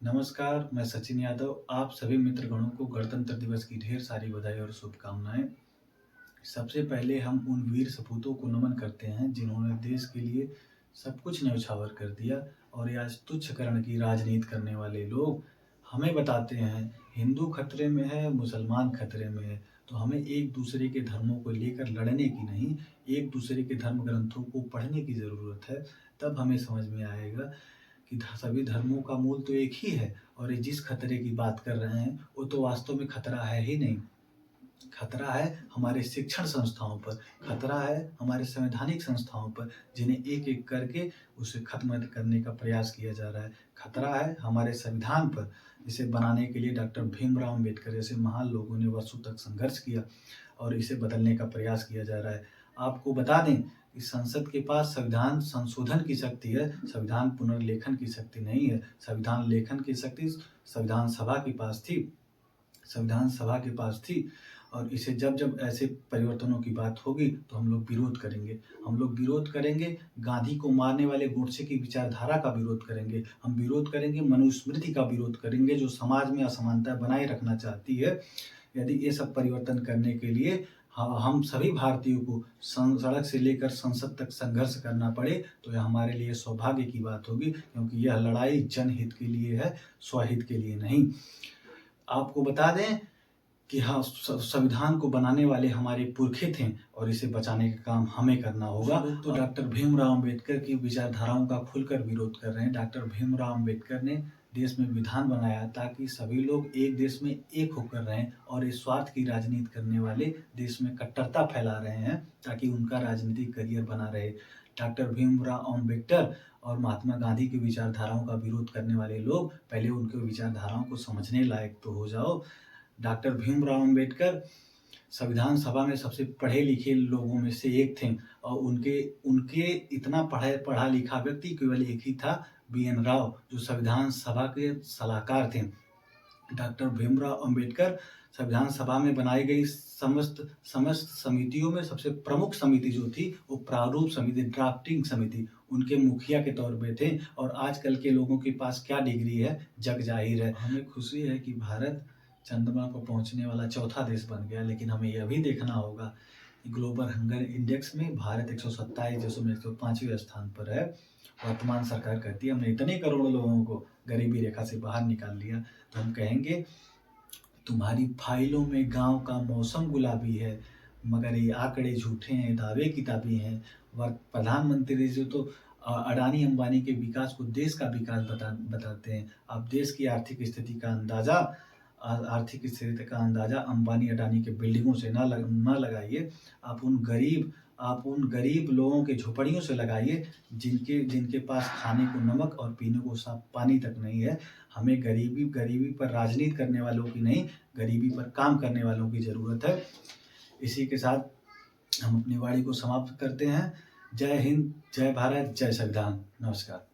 नमस्कार, मैं सचिन यादव। आप सभी मित्रगणों को गणतंत्र दिवस की ढेर सारी बधाई और शुभकामनाएँ। सबसे पहले हम उन वीर सपूतों को नमन करते हैं जिन्होंने देश के लिए सब कुछ न्यौछावर कर दिया और ये आज तुच्छकरण की राजनीति करने वाले लोग हमें बताते हैं हिंदू खतरे में है, मुसलमान खतरे में है। तो हमें एक दूसरे के धर्मों को लेकर लड़ने की नहीं, एक दूसरे के धर्म ग्रंथों को पढ़ने की ज़रूरत है। तब हमें समझ में आएगा कि सभी धर्मों का मूल तो एक ही है और ये जिस खतरे की बात कर रहे हैं वो तो वास्तव में खतरा है ही नहीं। खतरा है हमारे शिक्षण संस्थाओं पर, खतरा है हमारे संवैधानिक संस्थाओं पर, जिन्हें एक-एक करके उसे खत्म करने का प्रयास किया जा रहा है। खतरा है हमारे संविधान पर, जिसे बनाने के लिए डॉक्टर भीमराव अम्बेडकर जैसे महान लोगों ने वर्षों तक संघर्ष किया और इसे बदलने का प्रयास किया जा रहा है। आपको बता दें कि संसद के पास संविधान संशोधन की शक्ति है, संविधान पुनर्लेखन की शक्ति नहीं है। संविधान लेखन की शक्ति संविधान सभा के पास थी। संविधान सभा के पास थी और इसे जब-जब ऐसे परिवर्तनों की बात होगी तो हम लोग विरोध करेंगे। हम लोग विरोध करेंगे, गांधी को मारने वाले गोडसे की विचारधारा का विरोध करेंगे। हम विरोध करेंगे, मनुस्मृति का विरोध करेंगे जो समाज में असमानता बनाए रखना चाहती है। यदि ये सब परिवर्तन करने के लिए हम सभी भारतीयों को सड़क से लेकर संसद तक संघर्ष करना पड़े तो यह हमारे लिए सौभाग्य की बात होगी, क्योंकि यह लड़ाई जनहित के लिए है, स्वहित के लिए नहीं। आपको बता दें कि हाँ, संविधान को बनाने वाले हमारे पुरखे थे और इसे बचाने का काम हमें करना होगा। तो डॉक्टर भीमराव अम्बेडकर की विचारधाराओं का खुलकर विरोध कर रहे हैं। डॉक्टर भीमराव अम्बेडकर ने देश में विधान बनाया ताकि सभी लोग एक देश में एक होकर रहें और इस स्वार्थ की राजनीति करने वाले देश में कट्टरता फैला रहे हैं ताकि उनका राजनीतिक करियर बना रहे। डॉक्टर भीमराव अम्बेडकर और महात्मा गांधी की विचारधाराओं का विरोध करने वाले लोग पहले उनके विचारधाराओं को समझने लायक तो हो जाओ। डॉक्टर भीमराव अम्बेडकर संविधान सभा में सबसे पढ़े लिखे लोगों में से एक थे और उनके इतना पढ़ा लिखा व्यक्ति केवल एक ही था, BN राव, जो संविधान सभा के सलाहकार थे। डॉक्टर भीमराव अम्बेडकर संविधान सभा में बनाई गई समस्त समितियों में सबसे प्रमुख समिति जो थी वो प्रारूप समिति, ड्राफ्टिंग समिति, उनके मुखिया के तौर पे थे। और आजकल के लोगों के पास क्या डिग्री है जग जाहिर है। हमें खुशी है कि भारत चंद्रमा पर पहुंचने वाला चौथा देश बन गया, लेकिन हमें यह भी देखना होगा कि ग्लोबल हंगर इंडेक्स में भारत 127 देशों में 105वें स्थान पर है। वर्तमान सरकार कहती है हमने इतने करोड़ लोगों को गरीबी रेखा से बाहर निकाल लिया, तो हम कहेंगे तुम्हारी फाइलों में गांव का मौसम गुलाबी है, मगर ये आंकड़े झूठे हैं, दावे किताबी हैं। प्रधानमंत्री जी तो अडानी अंबानी के विकास को देश का विकास बताते हैं। आप देश की आर्थिक स्थिति का अंदाजा अंबानी अडानी के बिल्डिंगों से न लगाइए। आप उन गरीब लोगों के झोपड़ियों से लगाइए जिनके पास खाने को नमक और पीने को साफ पानी तक नहीं है। हमें गरीबी पर राजनीति करने वालों की नहीं, गरीबी पर काम करने वालों की ज़रूरत है। इसी के साथ हम अपनी वाणी को समाप्त करते हैं। जय हिंद, जय भारत, जय संविधान। नमस्कार।